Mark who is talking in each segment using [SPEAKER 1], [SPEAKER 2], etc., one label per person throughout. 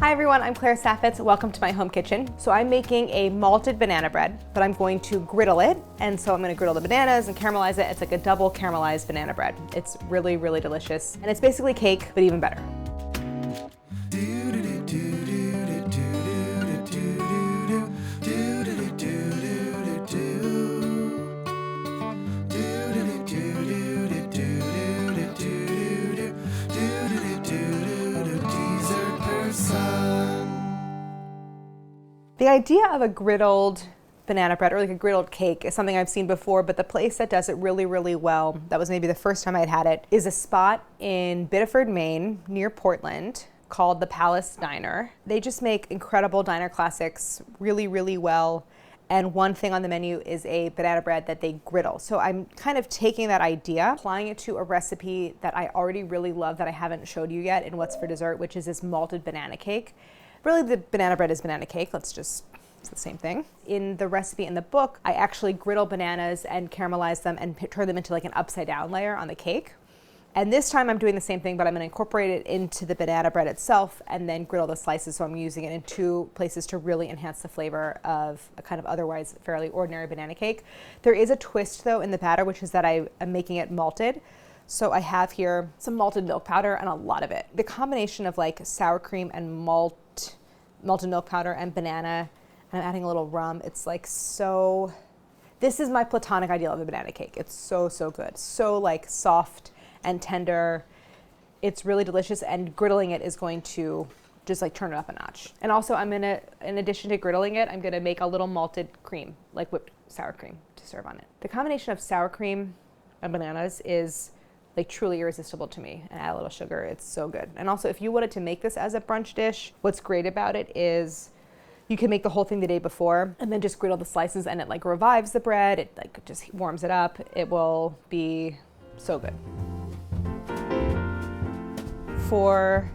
[SPEAKER 1] Hi everyone, I'm Claire Saffitz. Welcome to my home kitchen. So I'm making a malted banana bread, but I'm going to griddle it. And so I'm going to griddle the bananas and caramelize it. It's like a double caramelized banana bread. It's really, really delicious. And it's basically cake, but even better. The idea of a griddled banana bread or like a griddled cake is something I've seen before, but the place that does it really, really well, that was maybe the first time I'd had it, is a spot in Biddeford, Maine, near Portland, called the Palace Diner. They just make incredible diner classics really, really well. And one thing on the menu is a banana bread that they griddle. So I'm kind of taking that idea, applying it to a recipe that I already really love that I haven't showed you yet in What's for Dessert, which is this malted banana cake. Really, the banana bread is banana cake. It's the same thing. In the recipe in the book, I actually griddle bananas and caramelize them and turn them into like an upside down layer on the cake. And this time I'm doing the same thing, but I'm going to incorporate it into the banana bread itself and then griddle the slices. So I'm using it in two places to really enhance the flavor of a kind of otherwise fairly ordinary banana cake. There is a twist though in the batter, which is that I am making it malted. So I have here some malted milk powder and a lot of it. The combination of like sour cream and malted milk powder and banana, and I'm adding a little rum. It's like so, this is my platonic ideal of a banana cake. It's so, so good. So like soft and tender. It's really delicious, and griddling it is going to just like turn it up a notch. And also I'm gonna, in addition to griddling it, I'm gonna make a little malted cream, like whipped sour cream to serve on it. The combination of sour cream and bananas is like truly irresistible to me, and add a little sugar. It's so good. And also if you wanted to make this as a brunch dish, what's great about it is you can make the whole thing the day before and then just griddle the slices, and it like revives the bread. It like just warms it up. It will be so good. For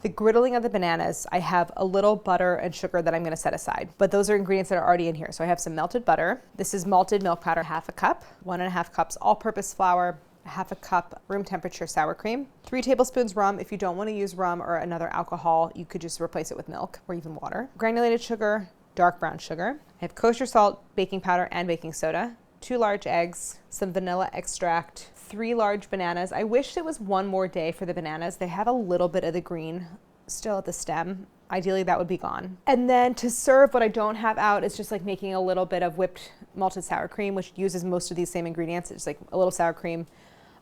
[SPEAKER 1] the griddling of the bananas, I have a little butter and sugar that I'm gonna set aside, but those are ingredients that are already in here. So I have some melted butter. This is malted milk powder, half a cup, 1.5 cups all-purpose flour, half a cup room temperature sour cream, 3 tablespoons rum. If you don't want to use rum or another alcohol, you could just replace it with milk or even water. Granulated sugar, dark brown sugar. I have kosher salt, baking powder, and baking soda. 2 large eggs, some vanilla extract, 3 large bananas. I wish it was one more day for the bananas. They have a little bit of the green still at the stem. Ideally that would be gone. And then to serve, what I don't have out is just like making a little bit of whipped malted sour cream, which uses most of these same ingredients. It's like a little sour cream,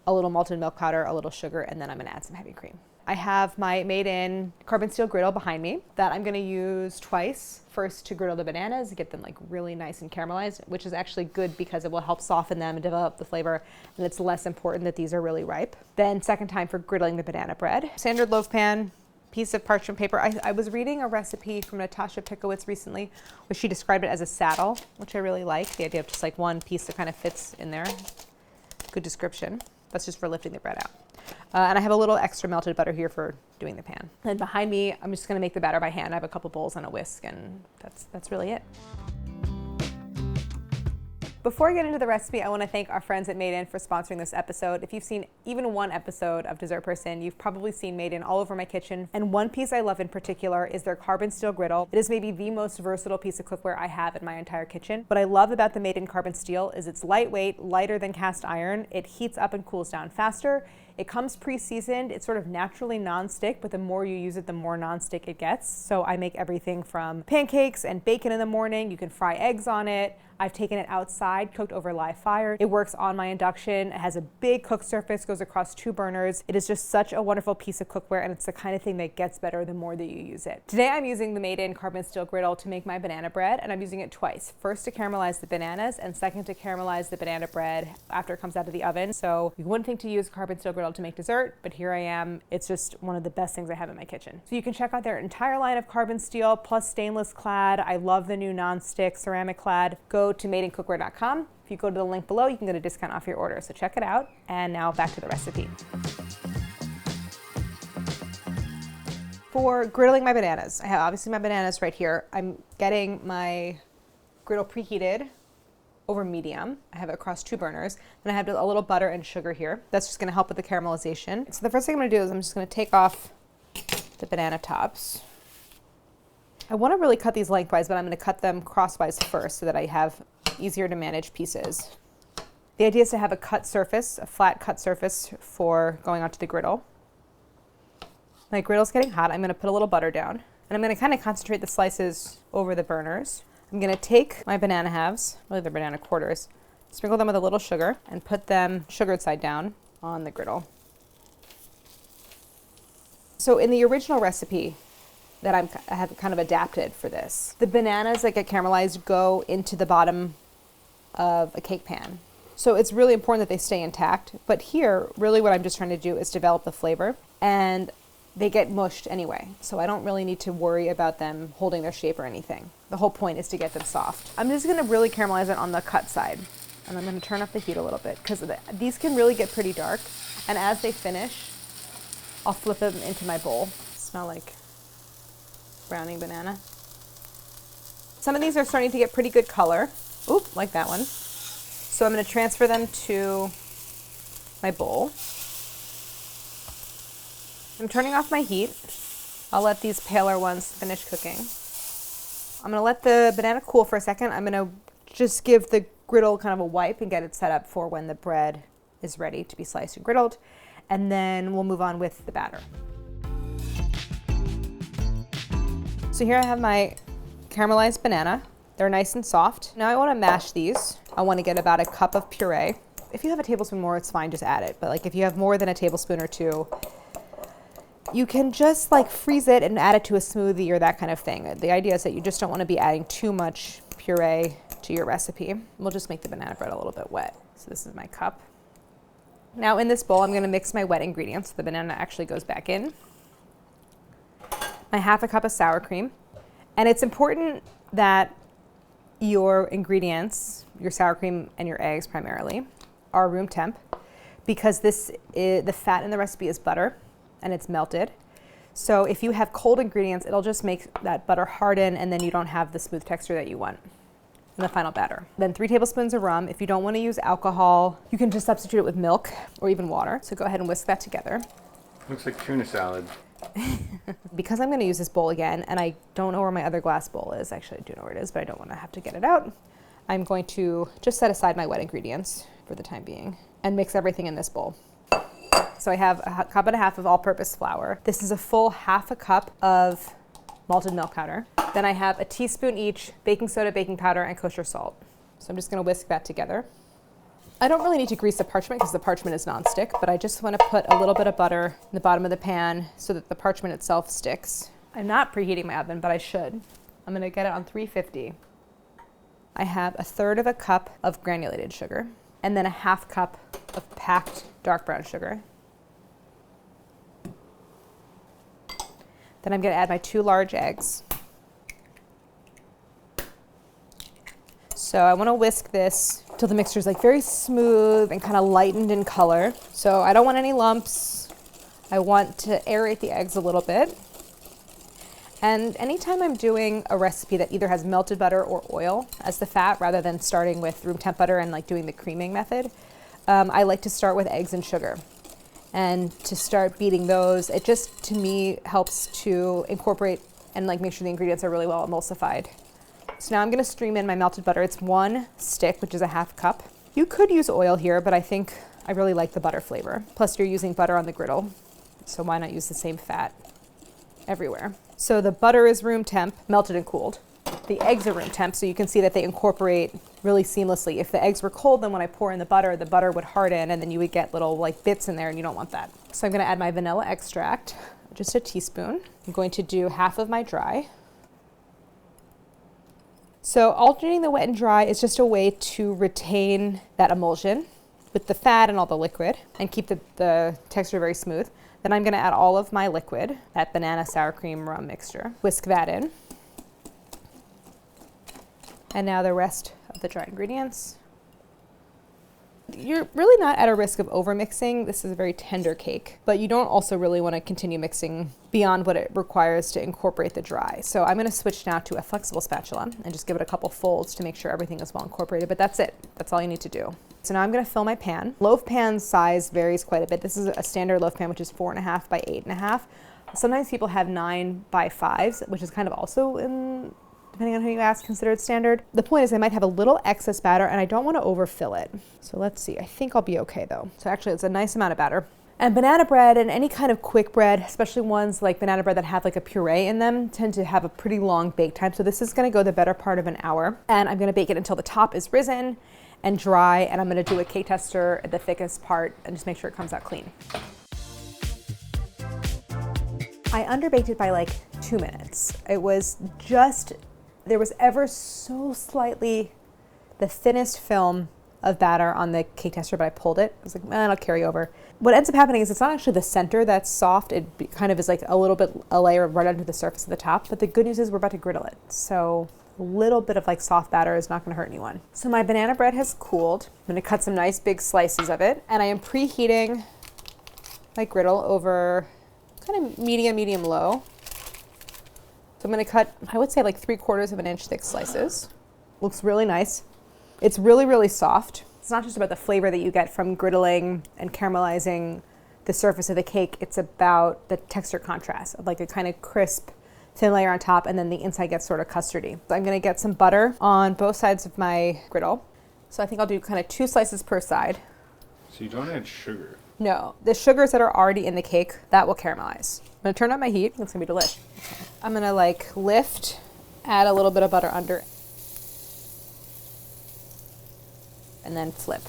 [SPEAKER 1] a little malted milk powder, a little sugar, and then I'm gonna add some heavy cream. I have my Made In carbon steel griddle behind me that I'm gonna use twice. First to griddle the bananas, get them like really nice and caramelized, which is actually good because it will help soften them and develop the flavor, and it's less important that these are really ripe. Then second time for griddling the banana bread. Standard loaf pan, piece of parchment paper. I was reading a recipe from Natasha Pickowicz recently where she described it as a saddle, which I really like. The idea of just like one piece that kind of fits in there. Good description. That's just for lifting the bread out. And I have a little extra melted butter here for doing the pan. And behind me, I'm just gonna make the batter by hand. I have a couple bowls and a whisk, and that's really it. Before I get into the recipe, I want to thank our friends at Made In for sponsoring this episode. If you've seen even one episode of Dessert Person, you've probably seen Made In all over my kitchen. And one piece I love in particular is their carbon steel griddle. It is maybe the most versatile piece of cookware I have in my entire kitchen. What I love about the Made In carbon steel is it's lightweight, lighter than cast iron. It heats up and cools down faster. It comes pre-seasoned. It's sort of naturally non-stick, but the more you use it, the more non-stick it gets. So I make everything from pancakes and bacon in the morning. You can fry eggs on it. I've taken it outside, cooked over live fire. It works on my induction. It has a big cook surface, goes across 2 burners. It is just such a wonderful piece of cookware, and it's the kind of thing that gets better the more that you use it. Today I'm using the Made In carbon steel griddle to make my banana bread, and I'm using it twice. First to caramelize the bananas, and second to caramelize the banana bread after it comes out of the oven. So you wouldn't think to use a carbon steel griddle to make dessert, but here I am. It's just one of the best things I have in my kitchen. So you can check out their entire line of carbon steel plus stainless clad. I love the new non-stick ceramic clad. Go to madeincookware.com. If you go to the link below, you can get a discount off your order. So check it out. And now back to the recipe. For griddling my bananas, I have obviously my bananas right here. I'm getting my griddle preheated over medium. I have it across 2 burners. Then I have a little butter and sugar here. That's just gonna help with the caramelization. So the first thing I'm gonna do is I'm just gonna take off the banana tops. I want to really cut these lengthwise, but I'm going to cut them crosswise first so that I have easier to manage pieces. The idea is to have a cut surface, a flat cut surface for going onto the griddle. My griddle's getting hot. I'm going to put a little butter down, and I'm going to kind of concentrate the slices over the burners. I'm going to take my banana halves, really they're banana quarters, sprinkle them with a little sugar, and put them sugared side down on the griddle. So in the original recipe that I have kind of adapted for this, the bananas that get caramelized go into the bottom of a cake pan. So it's really important that they stay intact. But here, really what I'm just trying to do is develop the flavor, and they get mushed anyway. So I don't really need to worry about them holding their shape or anything. The whole point is to get them soft. I'm just gonna really caramelize it on the cut side. And I'm gonna turn up the heat a little bit because these can really get pretty dark. And as they finish, I'll flip them into my bowl. Smell like browning banana. Some of these are starting to get pretty good color. Oop, like that one. So I'm going to transfer them to my bowl. I'm turning off my heat. I'll let these paler ones finish cooking. I'm going to let the banana cool for a second. I'm going to just give the griddle kind of a wipe and get it set up for when the bread is ready to be sliced and griddled. And then we'll move on with the batter. So here I have my caramelized banana. They're nice and soft. Now I want to mash these. I want to get about a cup of puree. If you have a tablespoon more, it's fine, just add it. But like if you have more than a tablespoon or two, you can just like freeze it and add it to a smoothie or that kind of thing. The idea is that you just don't want to be adding too much puree to your recipe. We'll just make the banana bread a little bit wet. So this is my cup. Now in this bowl, I'm going to mix my wet ingredients. The banana actually goes back in. My half a cup of sour cream. And it's important that your ingredients, your sour cream and your eggs primarily, are room temp, because the fat in the recipe is butter and it's melted. So if you have cold ingredients, it'll just make that butter harden and then you don't have the smooth texture that you want in the final batter. Then 3 tablespoons of rum. If you don't want to use alcohol, you can just substitute it with milk or even water. So go ahead and whisk that together.
[SPEAKER 2] Looks like tuna salad.
[SPEAKER 1] Because I'm going to use this bowl again, and I don't know where my other glass bowl is. Actually, I do know where it is, but I don't want to have to get it out. I'm going to just set aside my wet ingredients for the time being and mix everything in this bowl. So I have a cup and a half of all-purpose flour. This is a full half a cup of malted milk powder. Then I have a teaspoon each baking soda, baking powder, and kosher salt. So I'm just going to whisk that together. I don't really need to grease the parchment because the parchment is nonstick, but I just want to put a little bit of butter in the bottom of the pan so that the parchment itself sticks. I'm not preheating my oven, but I should. I'm going to get it on 350. I have a third of a cup of granulated sugar and then a half cup of packed dark brown sugar. Then I'm going to add my 2 large eggs. So I want to whisk this till the mixture is like very smooth and kind of lightened in color. So I don't want any lumps. I want to aerate the eggs a little bit. And anytime I'm doing a recipe that either has melted butter or oil as the fat, rather than starting with room temp butter and like doing the creaming method, I like to start with eggs and sugar. And to start beating those, it just, to me, helps to incorporate and like make sure the ingredients are really well emulsified. So now I'm going to stream in my melted butter. It's 1 stick, which is a half cup. You could use oil here, but I think I really like the butter flavor. Plus you're using butter on the griddle, so why not use the same fat everywhere? So the butter is room temp, melted and cooled. The eggs are room temp, so you can see that they incorporate really seamlessly. If the eggs were cold, then when I pour in the butter would harden and then you would get little like bits in there and you don't want that. So I'm going to add my vanilla extract, just a teaspoon. I'm going to do half of my dry. So alternating the wet and dry is just a way to retain that emulsion with the fat and all the liquid and keep the texture very smooth. Then I'm going to add all of my liquid, that banana sour cream rum mixture. Whisk that in. And now the rest of the dry ingredients. You're really not at a risk of over mixing. This is a very tender cake, but you don't also really want to continue mixing beyond what it requires to incorporate the dry. So I'm going to switch now to a flexible spatula and just give it a couple folds to make sure everything is well incorporated, but that's it. That's all you need to do. So now I'm going to fill my pan. Loaf pan size varies quite a bit. This is a standard loaf pan, which is 4.5 by 8.5. Sometimes people have 9 by 5s, which is kind of also in depending on who you ask, considered standard. The point is I might have a little excess batter and I don't want to overfill it. So let's see, I think I'll be okay though. So actually it's a nice amount of batter. And banana bread and any kind of quick bread, especially ones like banana bread that have like a puree in them, tend to have a pretty long bake time. So this is gonna go the better part of an hour. And I'm gonna bake it until the top is risen and dry. And I'm gonna do a cake tester at the thickest part and just make sure it comes out clean. I underbaked it by like 2 minutes. It was just, there was ever so slightly the thinnest film of batter on the cake tester, but I pulled it. I was like, man, I'll carry over. What ends up happening is it's not actually the center that's soft. It kind of is like a little bit, a layer right under the surface of the top. But the good news is we're about to griddle it. So a little bit of like soft batter is not gonna hurt anyone. So my banana bread has cooled. I'm gonna cut some nice big slices of it. And I am preheating my griddle over kind of medium low. So I'm gonna cut, I would say like 3/4 of an inch thick slices. Looks really nice. It's really soft. It's not just about the flavor that you get from griddling and caramelizing the surface of the cake. It's about the texture contrast of like a kind of crisp, thin layer on top, and then the inside gets sort of custardy. So I'm gonna get some butter on both sides of my griddle. So I think I'll do kind of 2 slices per side.
[SPEAKER 2] So you don't add sugar?
[SPEAKER 1] No, the sugars that are already in the cake, that will caramelize. I'm gonna turn up my heat. It's gonna be delish. I'm gonna like lift, add a little bit of butter under, and then flip.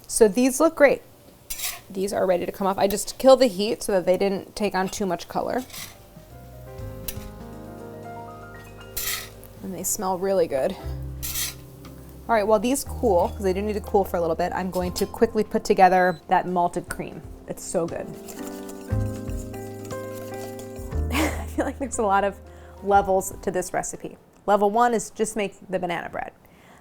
[SPEAKER 1] So these look great. These are ready to come off. I just killed the heat so that they didn't take on too much color. And they smell really good. All right, while these cool, because they do need to cool for a little bit, I'm going to quickly put together that malted cream. It's so good. I feel like there's a lot of levels to this recipe. Level 1 is just make the banana bread.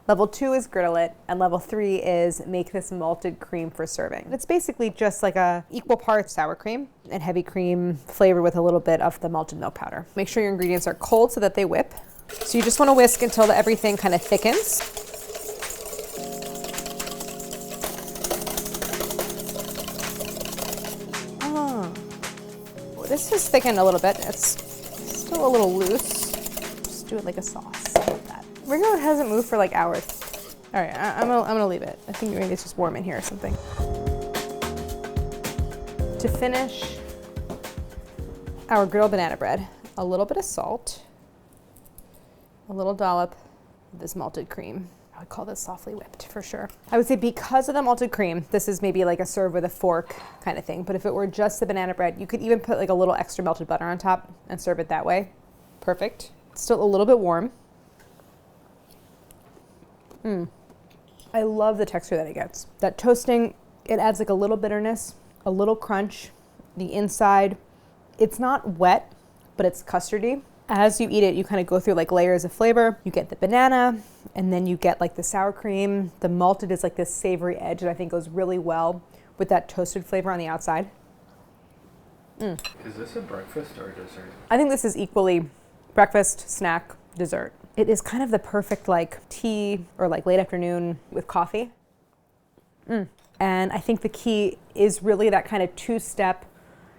[SPEAKER 1] Level 2 is griddle it, and level 3 is make this malted cream for serving. It's basically just like a equal parts sour cream and heavy cream flavored with a little bit of the malted milk powder. Make sure your ingredients are cold so that they whip. So you just want to whisk until everything kind of thickens. Oh, this is thickened a little bit. It's still a little loose. Just do it like a sauce like that. Ringo hasn't moved for like hours. All right, I'm gonna leave it. I think maybe it's just warm in here or something. To finish our griddled banana bread, a little bit of salt, a little dollop of this malted cream. I would call this softly whipped for sure. I would say because of the malted cream, this is maybe like a serve with a fork kind of thing. But if it were just the banana bread, you could even put like a little extra melted butter on top and serve it that way. Perfect. It's still a little bit warm. I love the texture that it gets. That toasting, it adds like a little bitterness, a little crunch. The inside, it's not wet, but it's custardy. As you eat it, you kind of go through like layers of flavor. You get the banana, and then you get like the sour cream. The malted is like this savory edge that I think goes really well with that toasted flavor on the outside.
[SPEAKER 2] Is this a breakfast or a dessert? I
[SPEAKER 1] think this is equally breakfast, snack, dessert. It is kind of the perfect like tea or like late afternoon with coffee. And I think the key is really that kind of 2-step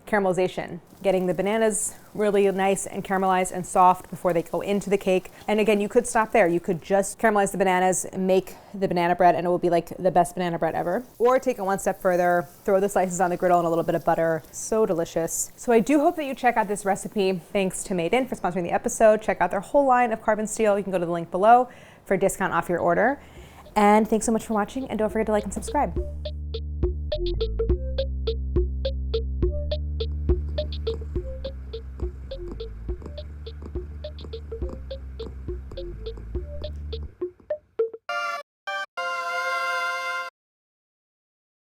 [SPEAKER 1] caramelization, getting the bananas really nice and caramelized and soft before they go into the cake. And again, you could stop there. You could just caramelize the bananas, make the banana bread, and it will be like the best banana bread ever. Or take it 1 step further, throw the slices on the griddle and a little bit of butter. So delicious. So I do hope that you check out this recipe. Thanks to Made In for sponsoring the episode. Check out their whole line of carbon steel. You can go to the link below for a discount off your order. And thanks so much for watching, and don't forget to like and subscribe.